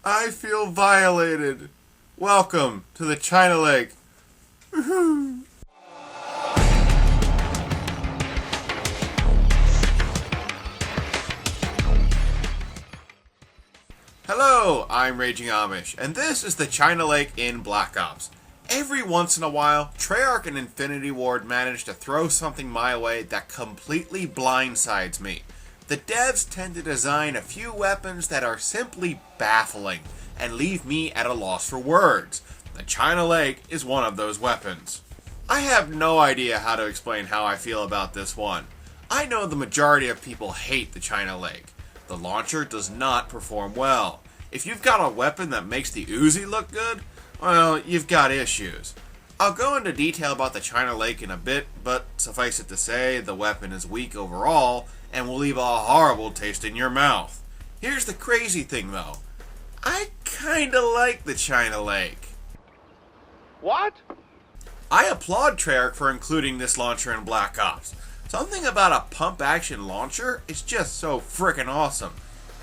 I feel violated. Welcome to the China Lake. Hello, I'm Raging Amish, and this is the China Lake in Black Ops. Every once in a while, Treyarch and Infinity Ward manage to throw something my way that completely blindsides me. The devs tend to design a few weapons that are simply baffling and leave me at a loss for words. The China Lake is one of those weapons. I have no idea how to explain how I feel about this one. I know the majority of people hate the China Lake. The launcher does not perform well. If you've got a weapon that makes the Uzi look good, well, you've got issues. I'll go into detail about the China Lake in a bit, but suffice it to say, the weapon is weak overall and will leave a horrible taste in your mouth. Here's the crazy thing though. I kinda like the China Lake. What? I applaud Treyarch for including this launcher in Black Ops. Something about a pump-action launcher is just so frickin' awesome.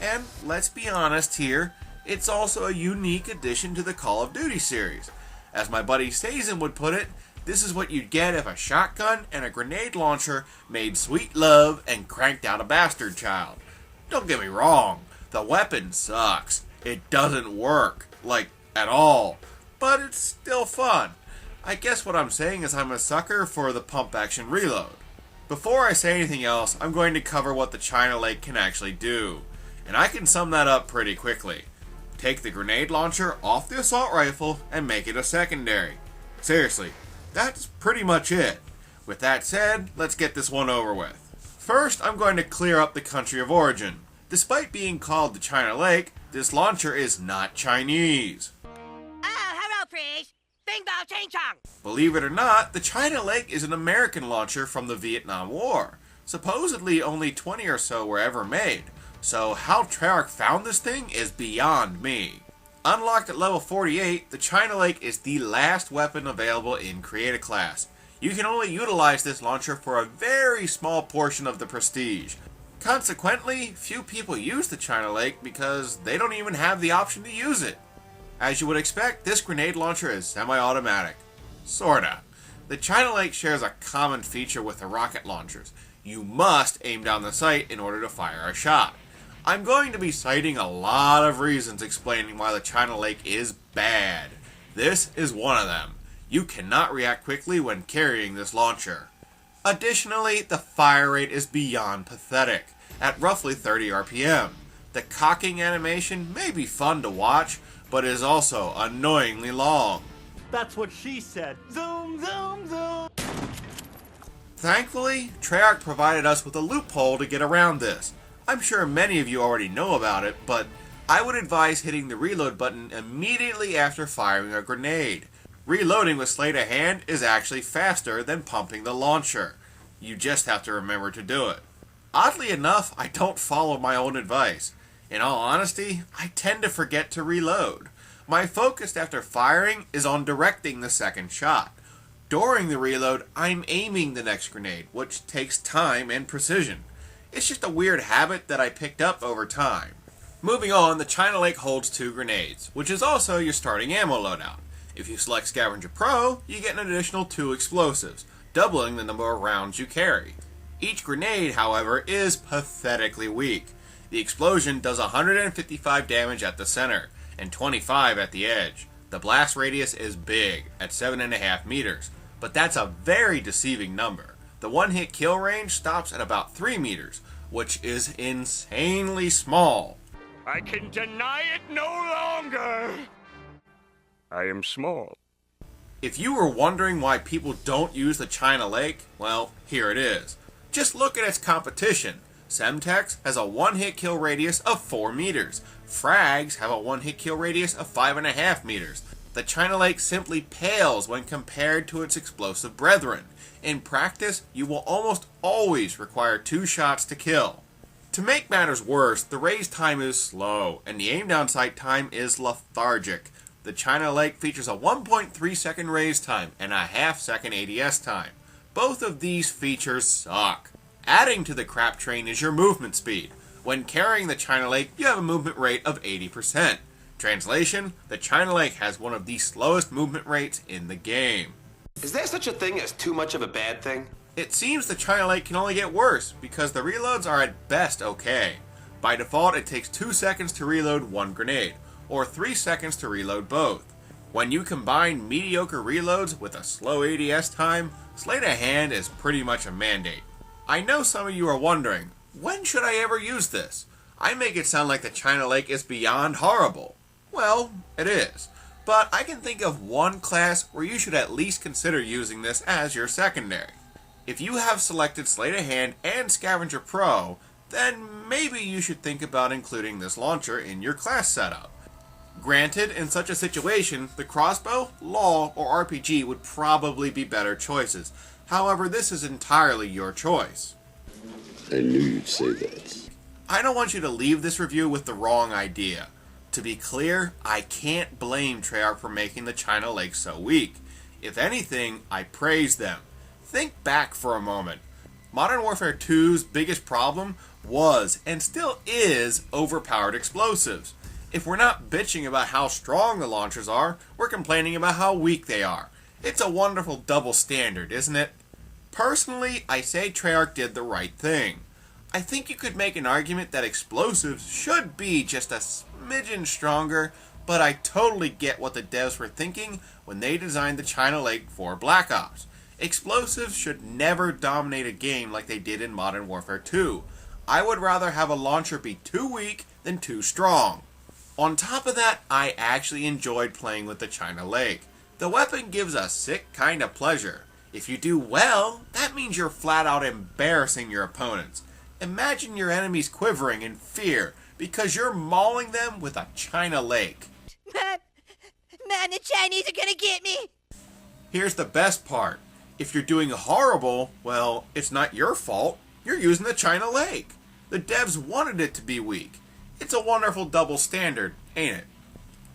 And let's be honest here, it's also a unique addition to the Call of Duty series. As my buddy Sazin would put it, this is what you'd get if a shotgun and a grenade launcher made sweet love and cranked out a bastard child. Don't get me wrong, the weapon sucks. It doesn't work, like, at all. But it's still fun. I guess what I'm saying is I'm a sucker for the pump-action reload. Before I say anything else, I'm going to cover what the China Lake can actually do. And I can sum that up pretty quickly. Take the grenade launcher off the assault rifle and make it a secondary. Seriously, that's pretty much it. With that said, let's get this one over with. First, I'm going to clear up the country of origin. Despite being called the China Lake, this launcher is not Chinese. Hello, Priest. Bing bong ching chong. Believe it or not, the China Lake is an American launcher from the Vietnam War. Supposedly only 20 or so were ever made. So how Treyarch found this thing is beyond me. Unlocked at level 48, the China Lake is the last weapon available in Create a Class. You can only utilize this launcher for a very small portion of the prestige. Consequently, few people use the China Lake because they don't even have the option to use it. As you would expect, this grenade launcher is semi-automatic. Sorta. The China Lake shares a common feature with the rocket launchers. You must aim down the sight in order to fire a shot. I'm going to be citing a lot of reasons explaining why the China Lake is bad. This is one of them. You cannot react quickly when carrying this launcher. Additionally, the fire rate is beyond pathetic, at roughly 30 RPM. The cocking animation may be fun to watch, but is also annoyingly long. That's what she said. Zoom, zoom, zoom. Thankfully, Treyarch provided us with a loophole to get around this. I'm sure many of you already know about it, but I would advise hitting the reload button immediately after firing a grenade. Reloading with sleight of hand is actually faster than pumping the launcher. You just have to remember to do it. Oddly enough, I don't follow my own advice. In all honesty, I tend to forget to reload. My focus after firing is on directing the second shot. During the reload, I'm aiming the next grenade, which takes time and precision. It's just a weird habit that I picked up over time. Moving on, the China Lake holds 2 grenades, which is also your starting ammo loadout. If you select Scavenger Pro, you get an additional 2 explosives, doubling the number of rounds you carry. Each grenade, however, is pathetically weak. The explosion does 155 damage at the center, and 25 at the edge. The blast radius is big, at 7.5 meters, but that's a very deceiving number. The one-hit kill range stops at about 3 meters, which is insanely small. I can deny it no longer. I am small. If you were wondering why people don't use the China Lake, well, here it is. Just look at its competition. Semtex has a one-hit kill radius of 4 meters. Frags have a one-hit kill radius of 5.5 meters. The China Lake simply pales when compared to its explosive brethren. In practice, you will almost always require 2 shots to kill. To make matters worse, the raise time is slow, and the aim down sight time is lethargic. The China Lake features a 1.3 second raise time and a half-second ADS time. Both of these features suck. Adding to the crap train is your movement speed. When carrying the China Lake, you have a movement rate of 80%. Translation, the China Lake has one of the slowest movement rates in the game. Is there such a thing as too much of a bad thing? It seems the China Lake can only get worse because the reloads are at best okay. By default, it takes 2 seconds to reload one grenade, or 3 seconds to reload both. When you combine mediocre reloads with a slow ADS time, sleight of hand is pretty much a mandate. I know some of you are wondering, when should I ever use this? I make it sound like the China Lake is beyond horrible. Well, it is. But I can think of one class where you should at least consider using this as your secondary. If you have selected Sleight of Hand and Scavenger Pro, then maybe you should think about including this launcher in your class setup. Granted, in such a situation, the crossbow, law, or RPG would probably be better choices. However, this is entirely your choice. I knew you'd say that. I don't want you to leave this review with the wrong idea. To be clear, I can't blame Treyarch for making the China Lake so weak. If anything, I praise them. Think back for a moment. Modern Warfare 2's biggest problem was, and still is, overpowered explosives. If we're not bitching about how strong the launchers are, we're complaining about how weak they are. It's a wonderful double standard, isn't it? Personally, I say Treyarch did the right thing. I think you could make an argument that explosives should be just a smidgen stronger, but I totally get what the devs were thinking when they designed the China Lake for Black Ops. Explosives should never dominate a game like they did in Modern Warfare 2. I would rather have a launcher be too weak than too strong. On top of that, I actually enjoyed playing with the China Lake. The weapon gives a sick kind of pleasure. If you do well, that means you're flat out embarrassing your opponents. Imagine your enemies quivering in fear because you're mauling them with a China Lake. Man, the Chinese are gonna get me! Here's the best part. If you're doing horrible, well, it's not your fault. You're using the China Lake. The devs wanted it to be weak. It's a wonderful double standard, ain't it?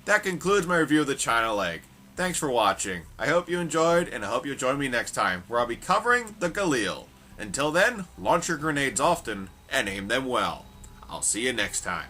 That concludes my review of the China Lake. Thanks for watching. I hope you enjoyed, and I hope you'll join me next time, where I'll be covering the Galil. Until then, launch your grenades often, and aim them well. I'll see you next time.